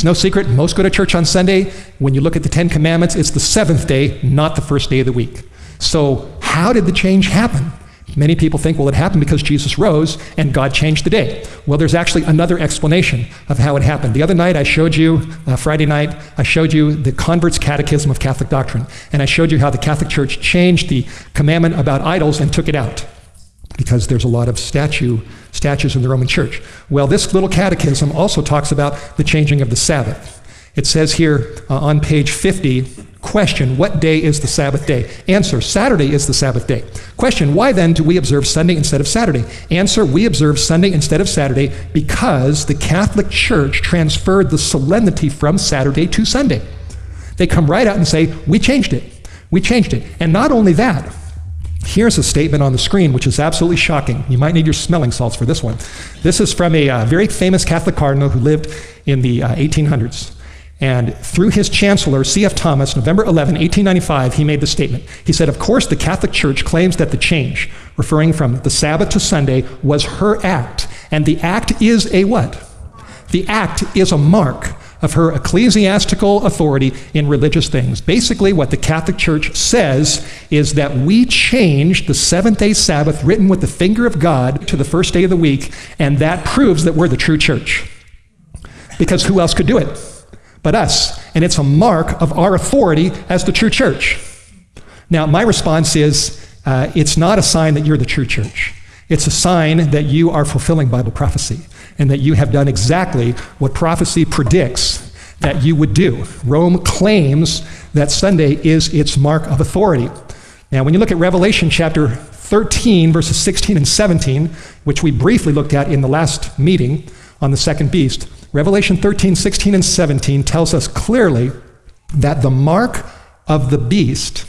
no secret, most go to church on Sunday. When you look at the 10 Commandments, it's the seventh day, not the first day of the week. So how did the change happen? Many people think, well, it happened because Jesus rose and God changed the day. Well, there's actually another explanation of how it happened. The other night I showed you, Friday night, I showed you the Convert's Catechism of Catholic Doctrine. And I showed you how the Catholic Church changed the commandment about idols and took it out, because there's a lot of statues in the Roman Church. Well, this little catechism also talks about the changing of the Sabbath. It says here on page 50, question, what day is the Sabbath day? Answer, Saturday is the Sabbath day. Question, why then do we observe Sunday instead of Saturday? Answer, we observe Sunday instead of Saturday because the Catholic Church transferred the solemnity from Saturday to Sunday. They come right out and say, we changed it. We changed it. And not only that, here's a statement on the screen which is absolutely shocking. You might need your smelling salts for this one. This is from a very famous Catholic cardinal who lived in the 1800s. And through his chancellor, C.F. Thomas, November 11, 1895, he made the statement. He said, of course, the Catholic Church claims that the change, referring from the Sabbath to Sunday, was her act. And the act is a what? The act is a mark of her ecclesiastical authority in religious things. Basically, what the Catholic Church says is that we changed the seventh-day Sabbath written with the finger of God to the first day of the week, and that proves that we're the true church. Because who else could do it but us? And it's a mark of our authority as the true church. Now, my response is, it's not a sign that you're the true church. It's a sign that you are fulfilling Bible prophecy and that you have done exactly what prophecy predicts that you would do. Rome claims that Sunday is its mark of authority. Now, when you look at Revelation chapter 13, verses 16 and 17, which we briefly looked at in the last meeting on the second beast, Revelation 13, 16, and 17 tells us clearly that the mark of the beast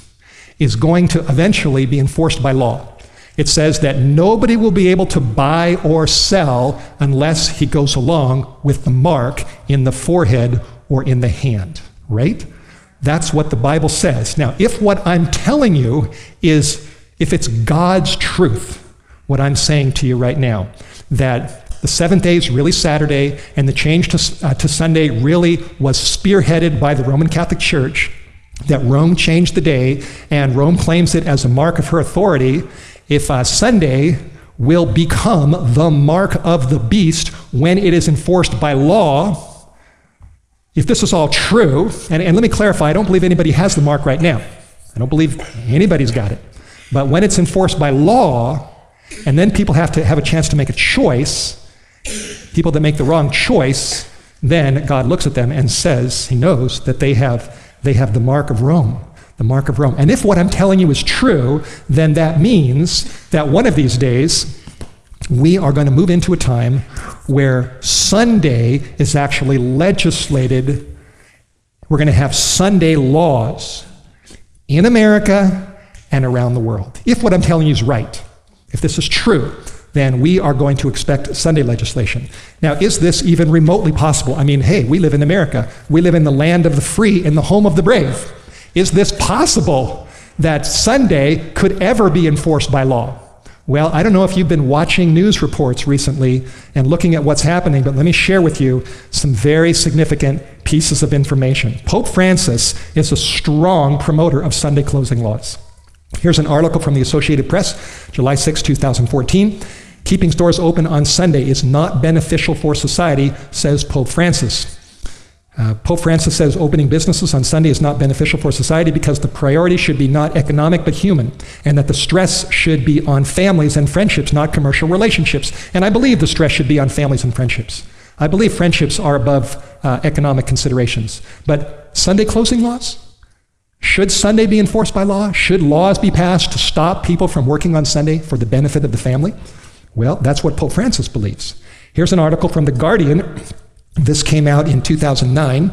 is going to eventually be enforced by law. It says that nobody will be able to buy or sell unless he goes along with the mark in the forehead or in the hand, right? That's what the Bible says. Now, if what I'm telling you is, if it's God's truth, what I'm saying to you right now, that the seventh day is really Saturday, and the change to Sunday really was spearheaded by the Roman Catholic Church, that Rome changed the day, and Rome claims it as a mark of her authority. If Sunday will become the mark of the beast when it is enforced by law, if this is all true, and let me clarify, I don't believe anybody has the mark right now. I don't believe anybody's got it. But when it's enforced by law, and then people have to have a chance to make a choice, people that make the wrong choice, then God looks at them and says, he knows that they have the mark of Rome, the mark of Rome. And if what I'm telling you is true, then that means that one of these days, we are going to move into a time where Sunday is actually legislated. We're going to have Sunday laws in America and around the world. If what I'm telling you is right, if this is true, then we are going to expect Sunday legislation. Now, is this even remotely possible? I mean, hey, we live in America. We live in the land of the free, in the home of the brave. Is this possible that Sunday could ever be enforced by law? Well, I don't know if you've been watching news reports recently and looking at what's happening, but let me share with you some very significant pieces of information. Pope Francis is a strong promoter of Sunday closing laws. Here's an article from the Associated Press, July 6, 2014. Keeping stores open on Sunday is not beneficial for society, says Pope Francis. Pope Francis says opening businesses on Sunday is not beneficial for society because the priority should be not economic but human, and that the stress should be on families and friendships, not commercial relationships. And I believe the stress should be on families and friendships. I believe friendships are above economic considerations. But Sunday closing laws? Should Sunday be enforced by law? Should laws be passed to stop people from working on Sunday for the benefit of the family? Well, that's what Pope Francis believes. Here's an article from The Guardian. This came out in 2009.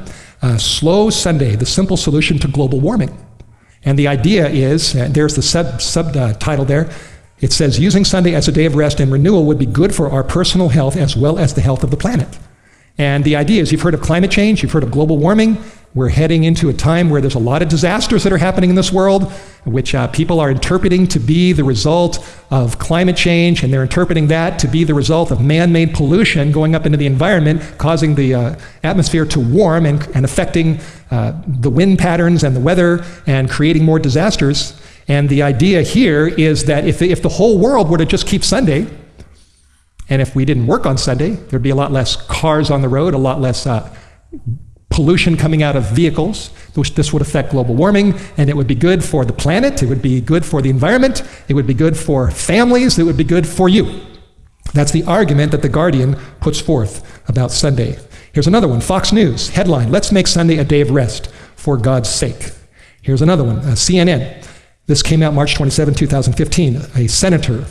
Slow Sunday, the simple solution to global warming. And the idea is, there's the subtitle there. It says, using Sunday as a day of rest and renewal would be good for our personal health as well as the health of the planet. And the idea is, you've heard of climate change, you've heard of global warming. We're heading into a time where there's a lot of disasters that are happening in this world, which people are interpreting to be the result of climate change, and they're interpreting that to be the result of man-made pollution going up into the environment, causing the atmosphere to warm and affecting the wind patterns and the weather and creating more disasters. And the idea here is that if the whole world were to just keep Sunday, and if we didn't work on Sunday, there'd be a lot less cars on the road, a lot less pollution coming out of vehicles. This would affect global warming, and it would be good for the planet, it would be good for the environment, it would be good for families, it would be good for you. That's the argument that The Guardian puts forth about Sunday. Here's another one, Fox News, headline, "Let's make Sunday a day of rest for God's sake." Here's another one, CNN. This came out March 27, 2015. A senator,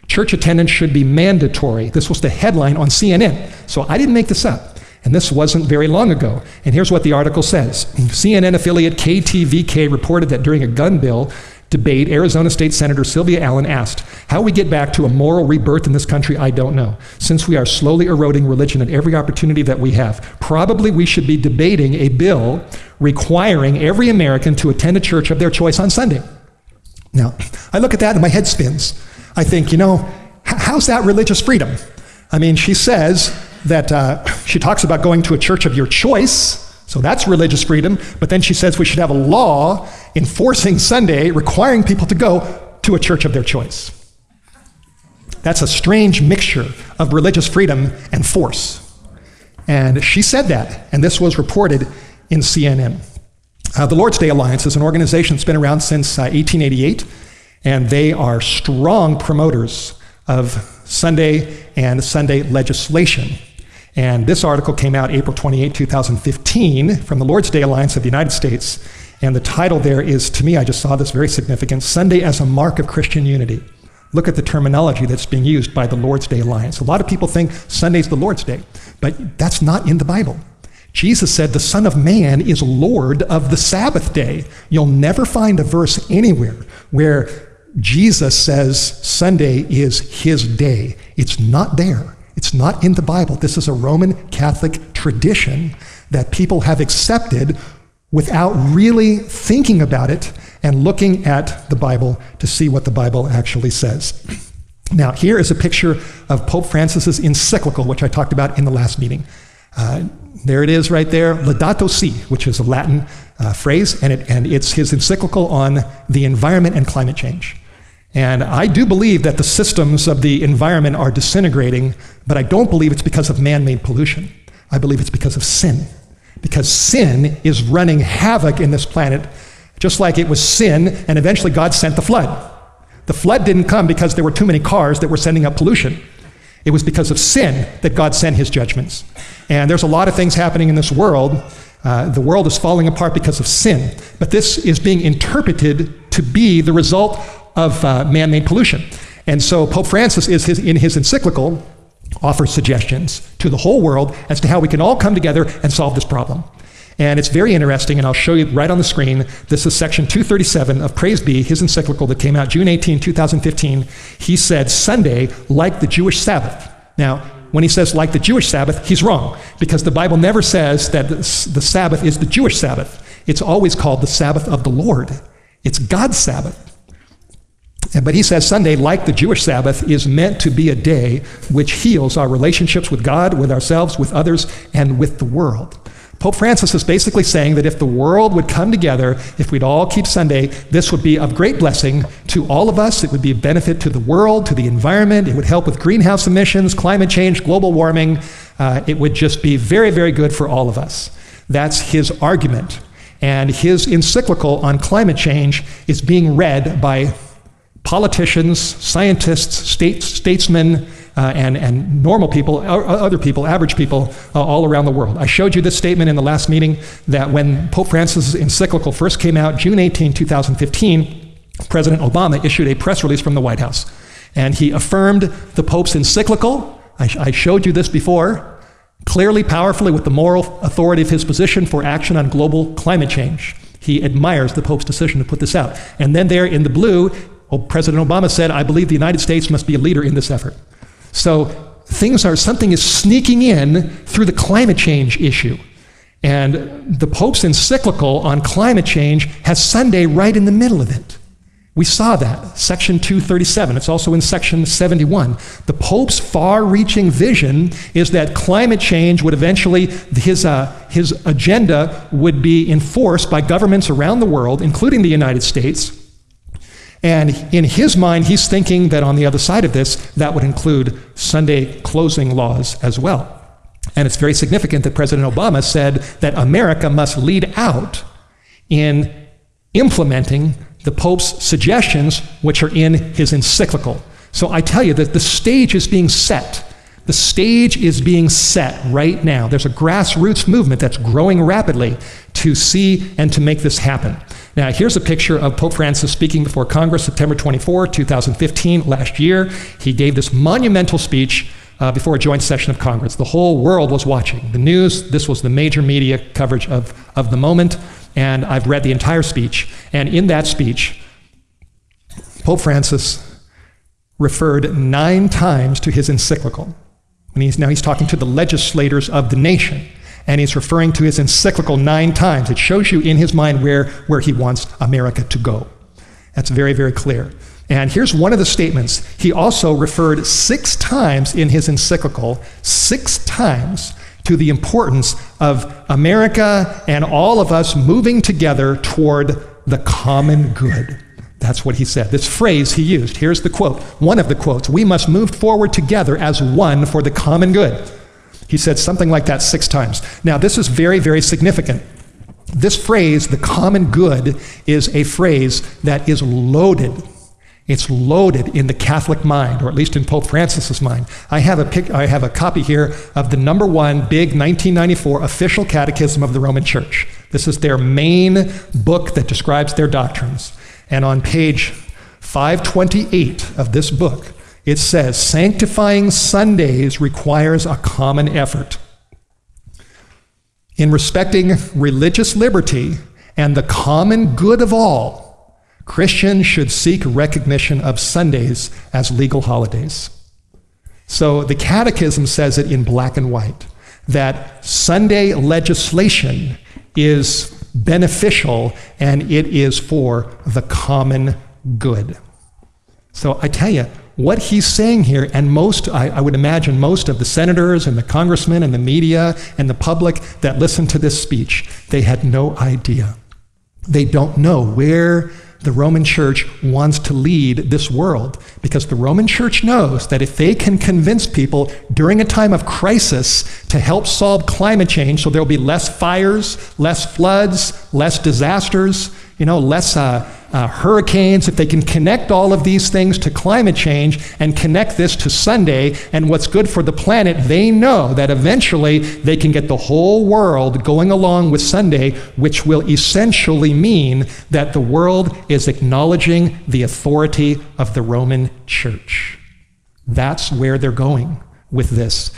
"Church attendance should be mandatory." This was the headline on CNN. So I didn't make this up. And this wasn't very long ago. And here's what the article says. CNN affiliate KTVK reported that during a gun bill debate, Arizona State Senator Sylvia Allen asked, "How we get back to a moral rebirth in this country, I don't know. Since we are slowly eroding religion at every opportunity that we have, probably we should be debating a bill requiring every American to attend a church of their choice on Sunday." Now, I look at that and my head spins. I think, how's that religious freedom? I mean, she says that she talks about going to a church of your choice, so that's religious freedom, but then she says we should have a law enforcing Sunday, requiring people to go to a church of their choice. That's a strange mixture of religious freedom and force. And she said that, and this was reported in CNN. The Lord's Day Alliance is an organization that's been around since 1888, and they are strong promoters of Sunday and Sunday legislation. And this article came out April 28, 2015 from the Lord's Day Alliance of the United States. And the title there is, to me, I just saw this very significant, "Sunday as a Mark of Christian Unity." Look at the terminology that's being used by the Lord's Day Alliance. A lot of people think Sunday's the Lord's Day, but that's not in the Bible. Jesus said the Son of Man is Lord of the Sabbath day. You'll never find a verse anywhere where Jesus says Sunday is his day. It's not there. It's not in the Bible. This is a Roman Catholic tradition that people have accepted without really thinking about it and looking at the Bible to see what the Bible actually says. Now, here is a picture of Pope Francis's encyclical, which I talked about in the last meeting. There it is right there, Laudato Si, which is a Latin phrase, and it's his encyclical on the environment and climate change. And I do believe that the systems of the environment are disintegrating, but I don't believe it's because of man-made pollution. I believe it's because of sin. Because sin is running havoc in this planet, just like it was sin, and eventually God sent the flood. The flood didn't come because there were too many cars that were sending up pollution. It was because of sin that God sent his judgments. And there's a lot of things happening in this world. The world is falling apart because of sin. But this is being interpreted to be the result of man-made pollution. And so Pope Francis in his encyclical offers suggestions to the whole world as to how we can all come together and solve this problem. And it's very interesting, and I'll show you right on the screen. This is section 237 of Praise Be, his encyclical that came out June 18, 2015. He said, Sunday, like the Jewish Sabbath. Now, when he says like the Jewish Sabbath, he's wrong, because the Bible never says that the Sabbath is the Jewish Sabbath. It's always called the Sabbath of the Lord. It's God's Sabbath. But he says Sunday, like the Jewish Sabbath, is meant to be a day which heals our relationships with God, with ourselves, with others, and with the world. Pope Francis is basically saying that if the world would come together, if we'd all keep Sunday, this would be of great blessing to all of us. It would be a benefit to the world, to the environment. It would help with greenhouse emissions, climate change, global warming. It would just be very, very good for all of us. That's his argument. And his encyclical on climate change is being read by politicians, scientists, statesmen, and normal people, other people, average people, all around the world. I showed you this statement in the last meeting that when Pope Francis' encyclical first came out, June 18, 2015, President Obama issued a press release from the White House. And he affirmed the Pope's encyclical. I showed you this before, clearly, powerfully, with the moral authority of his position for action on global climate change. He admires the Pope's decision to put this out. And then there in the blue, President Obama said, I believe the United States must be a leader in this effort. So something is sneaking in through the climate change issue. And the Pope's encyclical on climate change has Sunday right in the middle of it. We saw that, section 237. It's also in section 71. The Pope's far-reaching vision is that climate change would eventually, his agenda would be enforced by governments around the world, including the United States. And in his mind, he's thinking that on the other side of this, that would include Sunday closing laws as well. And it's very significant that President Obama said that America must lead out in implementing the Pope's suggestions, which are in his encyclical. So I tell you that the stage is being set. The stage is being set right now. There's a grassroots movement that's growing rapidly to see and to make this happen. Now, here's a picture of Pope Francis speaking before Congress, September 24, 2015, last year. He gave this monumental speech before a joint session of Congress. The whole world was watching. The news, this was the major media coverage of the moment. And I've read the entire speech. And in that speech, Pope Francis referred 9 times to his encyclical. And now he's talking to the legislators of the nation. And he's referring to his encyclical 9 times. It shows you in his mind where he wants America to go. That's very, very clear. And here's one of the statements. He also referred 6 times in his encyclical, 6 times, to the importance of America and all of us moving together toward the common good. That's what he said. This phrase he used. Here's the quote, one of the quotes. We must move forward together as one for the common good. He said something like that 6 times. Now, this is very, very significant. This phrase, the common good, is a phrase that is loaded. It's loaded in the Catholic mind, or at least in Pope Francis's mind. I have a copy here of the #1 big 1994 official catechism of the Roman Church. This is their main book that describes their doctrines. And on page 528 of this book, it says, sanctifying Sundays requires a common effort. In respecting religious liberty and the common good of all, Christians should seek recognition of Sundays as legal holidays. So the Catechism says it in black and white, that Sunday legislation is beneficial and it is for the common good. So I tell you, what he's saying here, and I would imagine most of the senators and the congressmen and the media and the public that listened to this speech, they had no idea. They don't know where the Roman Church wants to lead this world, because the Roman Church knows that if they can convince people during a time of crisis to help solve climate change, so there'll be less fires, less floods, less disasters, less hurricanes, if they can connect all of these things to climate change and connect this to Sunday and what's good for the planet, they know that eventually they can get the whole world going along with Sunday, which will essentially mean that the world is acknowledging the authority of the Roman Church. That's where they're going with this.